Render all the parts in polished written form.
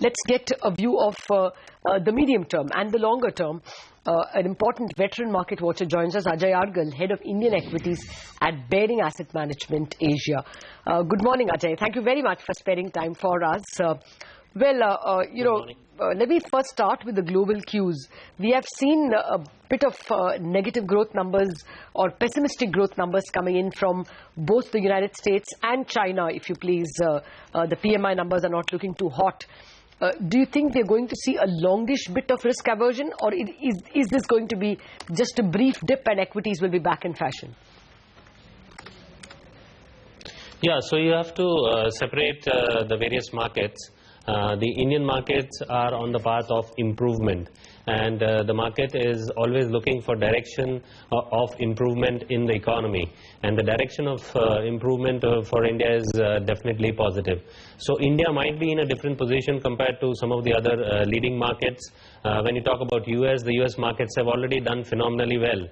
Let's get a view of the medium term and the longer term. An important veteran market watcher joins us, Ajay Argal, Head of Indian Equities at Baring Asset Management Asia. Good morning, Ajay. Thank you very much for sparing time for us. Let me first start with the global cues. We have seen a bit of negative growth numbers or pessimistic growth numbers coming in from both the United States and China, if you please. The PMI numbers are not looking too hot. Do you think we're going to see a longish bit of risk aversion, or is this going to be just a brief dip and equities will be back in fashion? Yeah, so you have to separate the various markets. The Indian markets are on the path of improvement, and the market is always looking for direction of improvement in the economy, and the direction of improvement for India is definitely positive. So India might be in a different position compared to some of the other leading markets. When you talk about US, the US markets have already done phenomenally well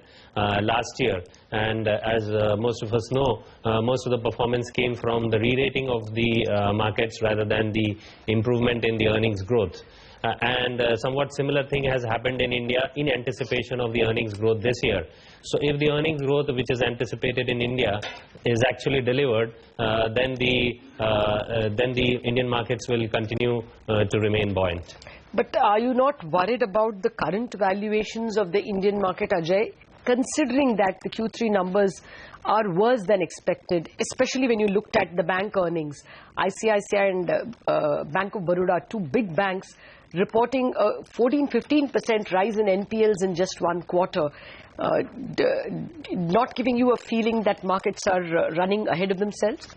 last year, and as most of us know, most of the performance came from the re-rating of the markets rather than the improvement in the earnings growth. And somewhat similar thing has happened in India in anticipation of the earnings growth this year. So if the earnings growth which is anticipated in India is actually delivered, then the Indian markets will continue to remain buoyant. But are you not worried about the current valuations of the Indian market, Ajay, considering that the Q3 numbers are worse than expected, especially when you looked at the bank earnings? ICICI and Bank of Baroda, two big banks, reporting a 14-15% rise in NPLs in just one quarter, not giving you a feeling that markets are running ahead of themselves?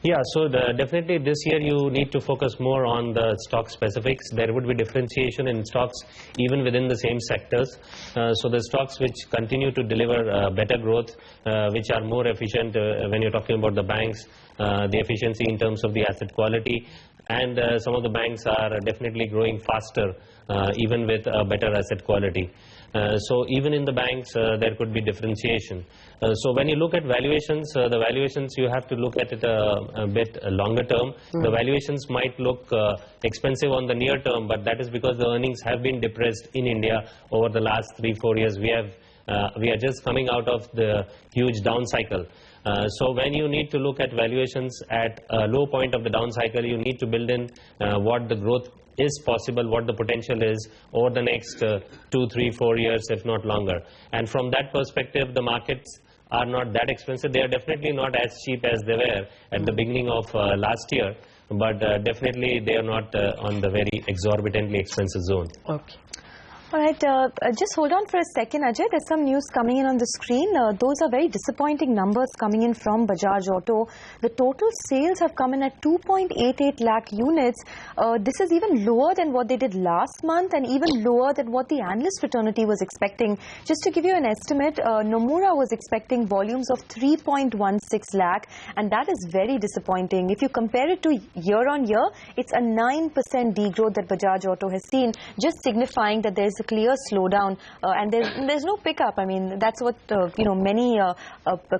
Yeah, so definitely this year you need to focus more on the stock specifics. There would be differentiation in stocks even within the same sectors. So the stocks which continue to deliver better growth, which are more efficient when you're talking about the banks, the efficiency in terms of the asset quality, and some of the banks are definitely growing faster even with better asset quality. So even in the banks there could be differentiation. So when you look at valuations, the valuations you have to look at it a bit longer term. The valuations might look expensive on the near term, but that is because the earnings have been depressed in India over the last 3-4 years. We are just coming out of the huge down cycle. So when you need to look at valuations at a low point of the down cycle, you need to build in what the growth is possible, what the potential is over the next 2, 3, 4 years, if not longer. And from that perspective, the markets are not that expensive. They are definitely not as cheap as they were at the beginning of last year, but definitely they are not on the very exorbitantly expensive zone. Okay. All right, just hold on for a second, Ajay. There's some news coming in on the screen. Those are very disappointing numbers coming in from Bajaj Auto. The total sales have come in at 2.88 lakh units. This is even lower than what they did last month and even lower than what the analyst fraternity was expecting. Just to give you an estimate, Nomura was expecting volumes of 3.16 lakh, and that is very disappointing. If you compare it to year on year, it's a 9% degrowth that Bajaj Auto has seen, just signifying that there's a clear slowdown and there's no pickup. I mean, that's what many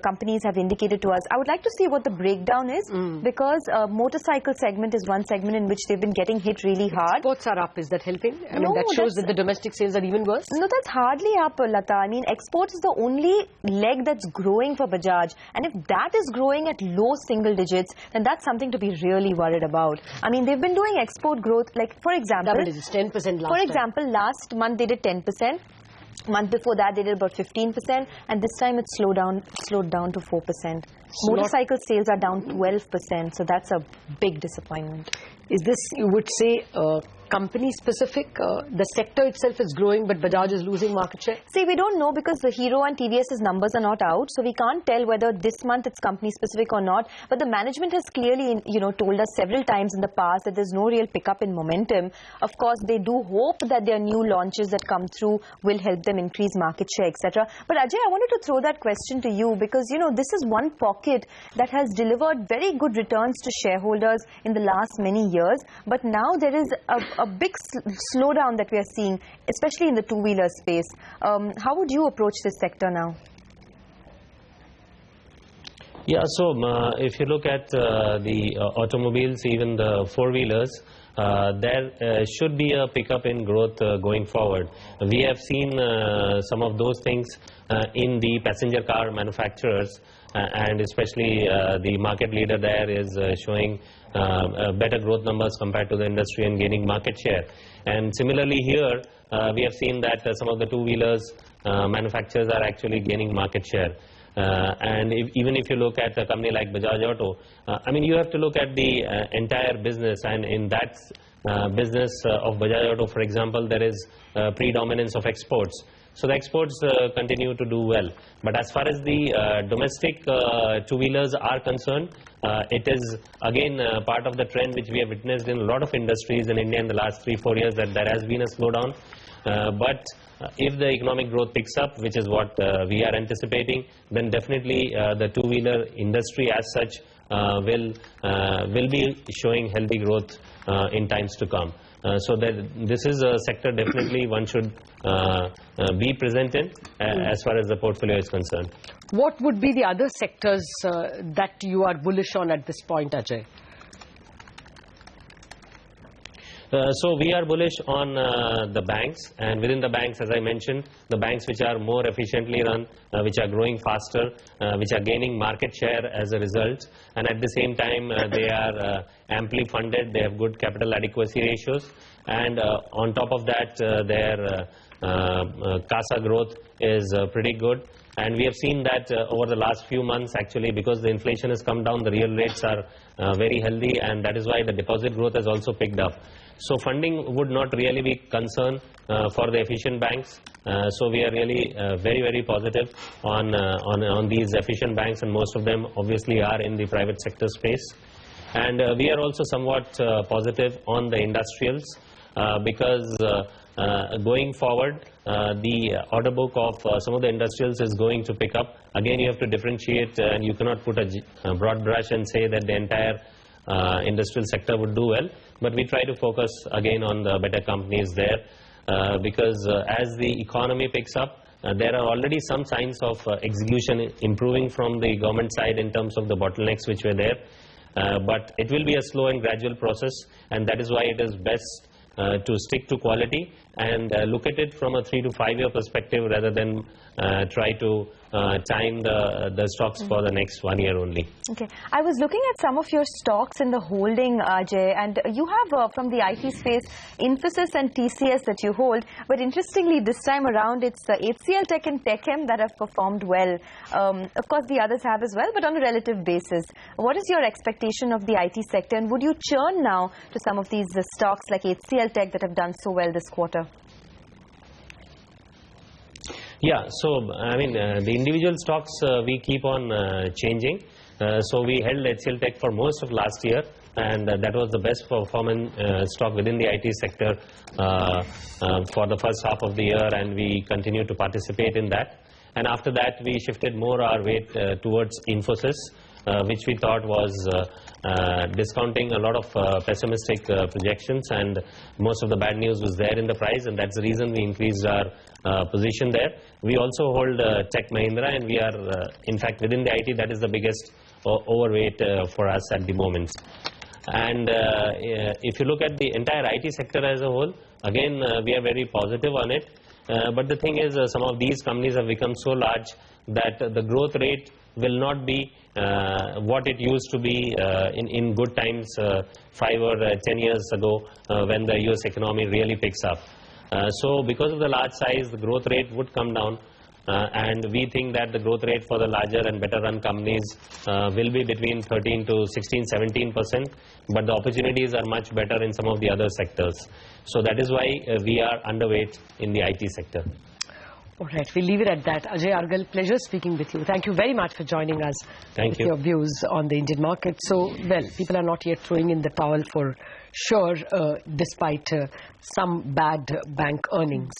companies have indicated to us. I would like to see what the breakdown is, because motorcycle segment is one segment in which they've been getting hit really hard. Exports are up. Is that helping? I mean, that shows that the domestic sales are even worse. No, that's hardly up, Lata. I mean, exports is the only leg that's growing for Bajaj, and if that is growing at low single digits, then that's something to be really worried about. I mean, they've been doing export growth, like for example, double digits, 10% last for example, last month they did 10%. Month before that they did about 15%, and this time it's slowed down to 4%. Motorcycle sales are down 12%, so that's a big disappointment. Is this, you would say, company specific? The sector itself is growing, but Bajaj is losing market share? See, we don't know because the Hero and TVS's numbers are not out, so we can't tell whether this month it's company specific or not. But the management has clearly, told us several times in the past that there's no real pickup in momentum. Of course, they do hope that their new launches that come through will help them increase market share, etc. But Ajay, I wanted to throw that question to you because, this is one pocket that has delivered very good returns to shareholders in the last many years. But now there is a big slowdown that we are seeing, especially in the two-wheeler space. How would you approach this sector now? Yeah, so if you look at the automobiles, even the four-wheelers, there should be a pickup in growth going forward. We have seen some of those things in the passenger car manufacturers, and especially the market leader there is showing better growth numbers compared to the industry and gaining market share. And similarly here, we have seen that some of the two-wheelers manufacturers are actually gaining market share. And even if you look at a company like Bajaj Auto, I mean, you have to look at the entire business, and in that business of Bajaj Auto, for example, there is predominance of exports. So the exports continue to do well. But as far as the domestic two-wheelers are concerned, it is again part of the trend which we have witnessed in a lot of industries in India in the last 3-4 years, that there has been a slowdown. But if the economic growth picks up, which is what we are anticipating, then definitely the two-wheeler industry as such will be showing healthy growth in times to come. So that this is a sector definitely one should be present in as far as the portfolio is concerned. What would be the other sectors that you are bullish on at this point, Ajay? So we are bullish on the banks, and within the banks, as I mentioned, the banks which are more efficiently run, which are growing faster, which are gaining market share as a result, and at the same time they are amply funded, they have good capital adequacy ratios, and on top of that their CASA growth is pretty good. And we have seen that over the last few months, actually, because the inflation has come down, the real rates are very healthy, and that is why the deposit growth has also picked up. So funding would not really be concern for the efficient banks. So we are really very, very positive on these efficient banks, and most of them obviously are in the private sector space. And we are also somewhat positive on the industrials because going forward, the order book of some of the industrials is going to pick up. Again, you have to differentiate, and you cannot put a broad brush and say that the entire industrial sector would do well. But we try to focus again on the better companies there because as the economy picks up, there are already some signs of execution improving from the government side in terms of the bottlenecks which were there. But it will be a slow and gradual process, and that is why it is best to stick to quality and look at it from a 3 to 5 year perspective rather than try to time the stocks for the next 1 year only. Okay. I was looking at some of your stocks in the holding, Ajay, and you have from the IT space Infosys and TCS that you hold, but interestingly this time around it's HCL Tech and TechM that have performed well. Of course the others have as well, but on a relative basis. What is your expectation of the IT sector, and would you churn now to some of these stocks like HCL Tech that have done so well this quarter? Yeah, so I mean the individual stocks we keep on changing. So we held HCL Tech for most of last year, and that was the best performing stock within the IT sector for the first half of the year, and we continue to participate in that. And after that we shifted more our weight towards Infosys, which we thought was discounting a lot of pessimistic projections, and most of the bad news was there in the price, and that's the reason we increased our position there. We also hold Tech Mahindra, and we are in fact within the IT that is the biggest overweight for us at the moment. And if you look at the entire IT sector as a whole, again we are very positive on it, but the thing is some of these companies have become so large that the growth rate will not be what it used to be in good times 5 or 10 years ago when the US economy really picks up. So because of the large size, the growth rate would come down, and we think that the growth rate for the larger and better run companies will be between 13 to 16-17%, but the opportunities are much better in some of the other sectors. So that is why we are underweight in the IT sector. All right, we'll leave it at that. Ajay Argal, pleasure speaking with you. Thank you very much for joining us with your views on the Indian market. So, well, people are not yet throwing in the towel for sure, despite some bad bank earnings.